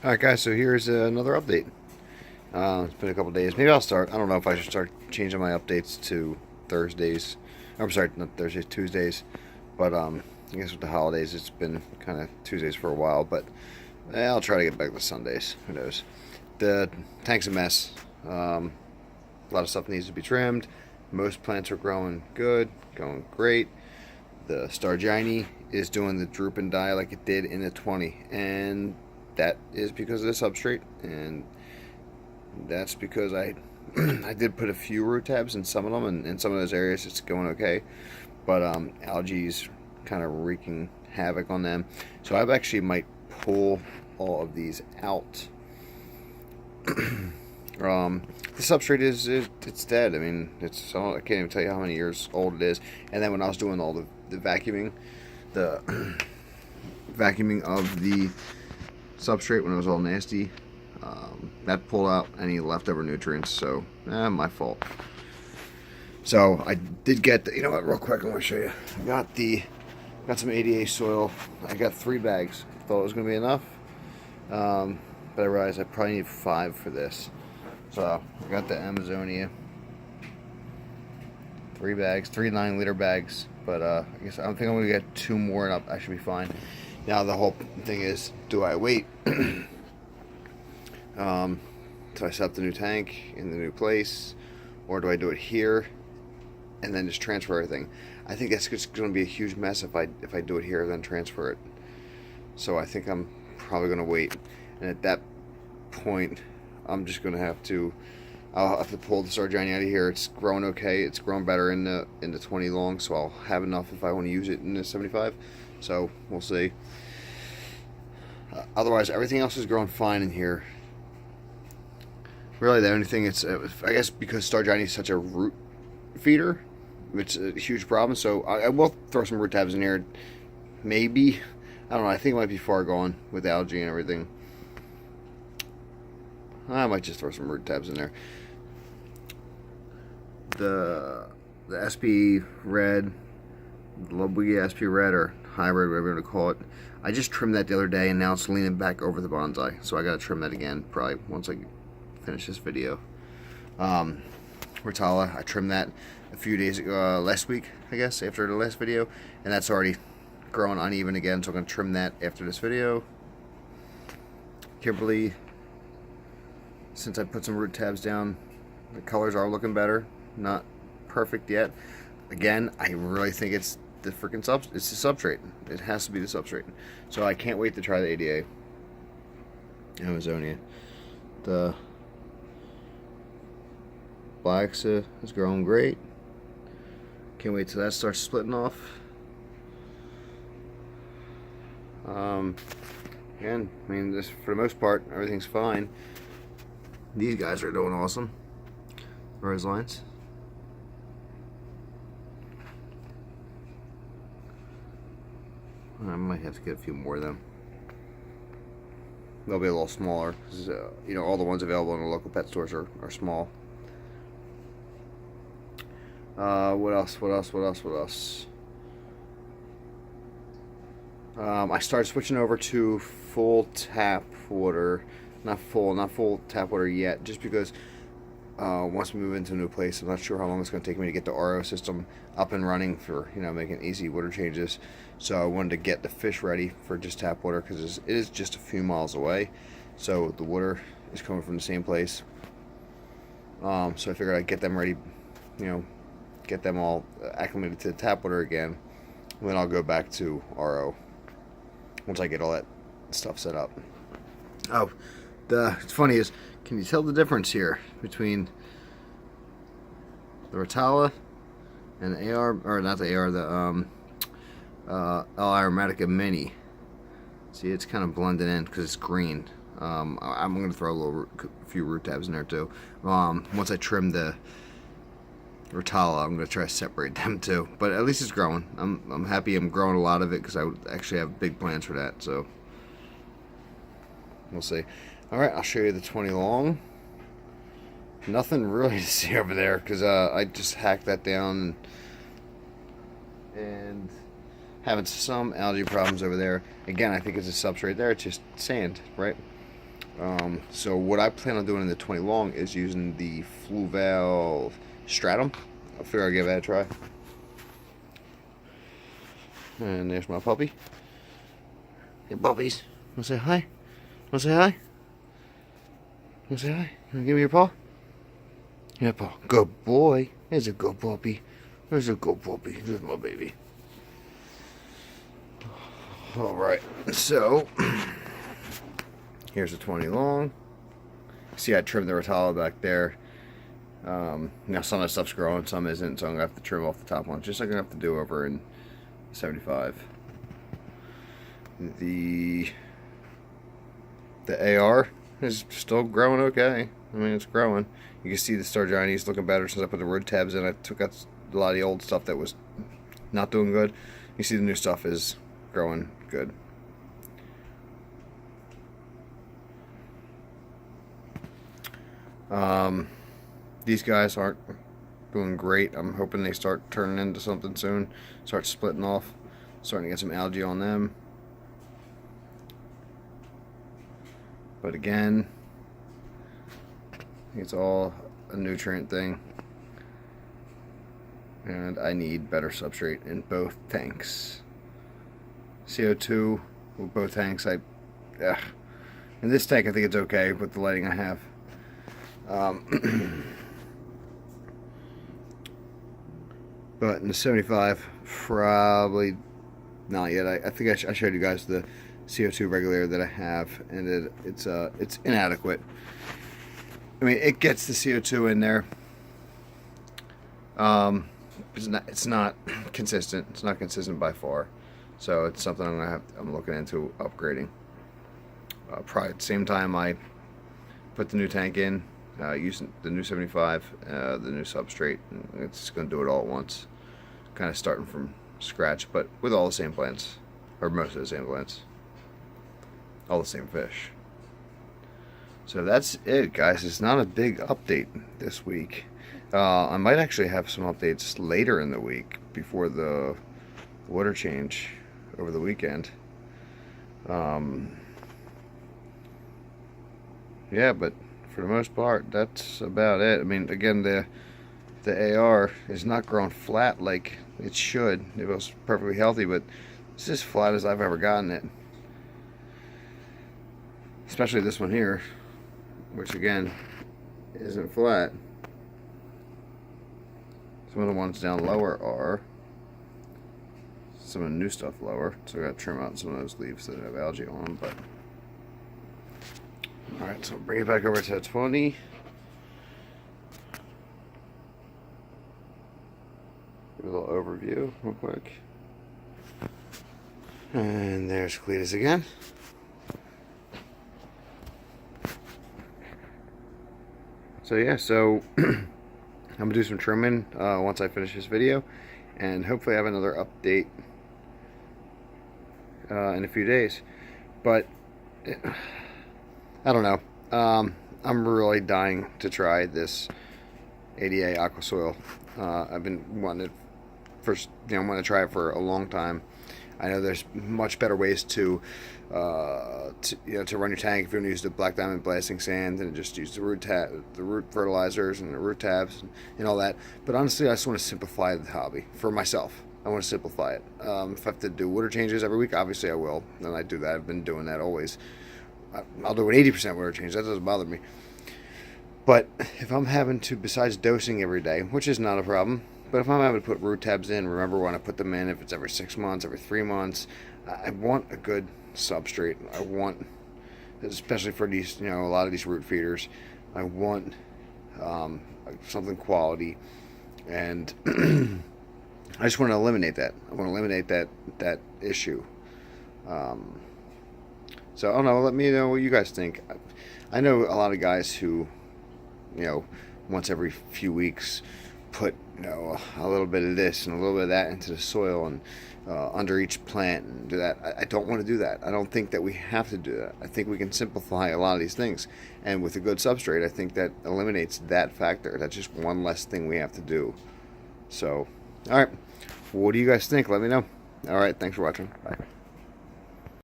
Alright guys, so here's another update. It's been a couple days. Maybe I'll start. I don't know if I should start changing my updates to Thursdays. I'm sorry, not Thursdays, Tuesdays. But I guess with the holidays, it's been kind of Tuesdays for a while. But I'll try to get back to Sundays. Who knows? The tank's a mess. A lot of stuff needs to be trimmed. Most plants are growing good, going great. The Stargini is doing the droop and die like it did in the 20, and that is because of the substrate, and that's because I I did put a few root tabs in some of them, and in some of those areas it's going okay, but algae's kind of wreaking havoc on them. So I actually might pull all of these out. The substrate it's dead. I mean, I can't even tell you how many years old it is. And then when I was doing all the vacuuming, the vacuuming of the substrate when it was all nasty, that pulled out any leftover nutrients. So my fault. So I did get you know what, real quick, I want to show you. I got some ADA soil. I got 3 bags. Thought it was gonna be enough, but I realized I probably need 5 for this. So I got the Amazonia, 3 bags, 3 9-liter bags. But I guess I think I'm gonna get 2 more, and I should be fine. Now the whole thing is, do I wait till I set up the new tank in the new place, or do I do it here and then just transfer everything? I think that's just going to be a huge mess if I do it here and then transfer it. So I think I'm probably going to wait, and at that point I'm just going to I'll have to pull the Stargini out of here. It's growing okay. It's grown better in the 20 long, so I'll have enough if I want to use it in the 75. So we'll see. Otherwise, everything else is growing fine in here. Really, the only thing I guess because Stargini is such a root feeder, it's a huge problem. So I will throw some root tabs in here. Maybe, I don't know. I think it might be far gone with algae and everything. I might just throw some root tabs in there. The SP Red, the Lobuya SP Red, or hybrid, whatever you want to call it, I just trimmed that the other day, and now it's leaning back over the bonsai. So I got to trim that again probably once I finish this video. Rotala, I trimmed that a few days ago, last week, I guess, after the last video, and that's already growing uneven again, so I'm going to trim that after this video. Kimberly, since I put some root tabs down, the colors are looking better. Not perfect yet. Again, I really think it's the freaking it's the substrate. It has to be the substrate. So I can't wait to try the ADA. Amazonia. The Blacks is growing great. Can't wait till that starts splitting off. Again, I mean, this, for the most part, everything's fine. These guys are doing awesome. Rose lines. I might have to get a few more of them. They'll be a little smaller because you know, all the ones available in the local pet stores are small. What else? I started switching over to full tap water. Not full tap water yet, just because once we move into a new place, I'm not sure how long it's going to take me to get the RO system up and running for, you know, making easy water changes. So I wanted to get the fish ready for just tap water, because it is just a few miles away. So the water is coming from the same place. So I figured I'd get them ready, you know, get them all acclimated to tap water again. And then I'll go back to RO once I get all that stuff set up. Oh, it's funny is, can you tell the difference here between the Rotala and the AR, or not the AR, the L. aromatica mini? See, it's kind of blending in because it's green. I'm going to throw a few root tabs in there too. Once I trim the Rotala, I'm going to try to separate them too. But at least it's growing. I'm happy I'm growing a lot of it, because I would actually have big plans for that. So we'll see. Alright, I'll show you the 20 long. Nothing really to see over there, because I just hacked that down and having some algae problems over there. Again, I think it's a substrate there. It's just sand, right? So what I plan on doing in the 20 long is using the Fluval Stratum. I figure I'll give that a try. And there's my puppy. Hey, puppies. Wanna say hi? Wanna say hi? Wanna say hi? You wanna give me your paw? Yeah, paw. Good boy. There's a good puppy. There's a good puppy. There's my baby. Alright, so here's a 20 long. See, I trimmed the Rotala back there. Now some of the stuff's growing, some isn't, so I'm going to have to trim off the top one, just like I'm going to have to do over in 75. The AR is still growing okay. I mean, it's growing. You can see the Star Giants looking better since I put the root tabs in. I took out a lot of the old stuff that was not doing good. You see the new stuff is growing good. These guys aren't doing great. I'm hoping they start turning into something soon. Start splitting off. Starting to get some algae on them. But again, it's all a nutrient thing. And I need better substrate in both tanks. CO2 with both tanks. In this tank I think it's okay with the lighting I have. But in the 75, probably not yet. I think I showed you guys the CO2 regulator that I have, and it's inadequate. I mean, it gets the CO2 in there. It's not consistent. It's not consistent by far. So it's something I'm looking into upgrading. Probably at the same time I put the new tank in, using the new 75, the new substrate. It's just going to do it all at once. Kind of starting from scratch, but with all the same plants, or most of the same plants, all the same fish. So that's it, guys. It's not a big update this week. I might actually have some updates later in the week before the water change over the weekend. Yeah, but for the most part, that's about it. I mean, again, the AR is not growing flat like it should. It was perfectly healthy, but it's as flat as I've ever gotten it. Especially this one here, which again isn't flat. Some of the ones down lower are. Some of the new stuff lower, so I gotta trim out some of those leaves that have algae on them. But alright, so bring it back over to 20. Give a little overview real quick. And there's Cletus again. So yeah, I'm gonna do some trimming once I finish this video, and hopefully have another update in a few days. But I don't know. I'm really dying to try this ADA aqua soil. I've been wanting to try it for a long time. I know there's much better ways to run your tank if you want to use the black diamond blasting sand and just use the root fertilizers and the root tabs and all that. But honestly, I just want to simplify the hobby for myself. I want to simplify it. If I have to do water changes every week, obviously I will, and I do that. I've been doing that always. I'll do an 80% water change. That doesn't bother me. But if I'm having to, besides dosing every day, which is not a problem, but if I'm having to put root tabs in, remember when I put them in, if it's every 6 months, every 3 months, I want a good substrate. I want, especially for these, a lot of these root feeders, I want something quality, and I just want to eliminate that. I want to eliminate that issue. So I don't know. Let me know what you guys think. I know a lot of guys who, once every few weeks, put a little bit of this and a little bit of that into the soil and under each plant and do that. I don't want to do that. I don't think that we have to do that. I think we can simplify a lot of these things, and with a good substrate, I think that eliminates that factor. That's just one less thing we have to do. So, all right, what do you guys think? Let me know. All right, thanks for watching. Bye.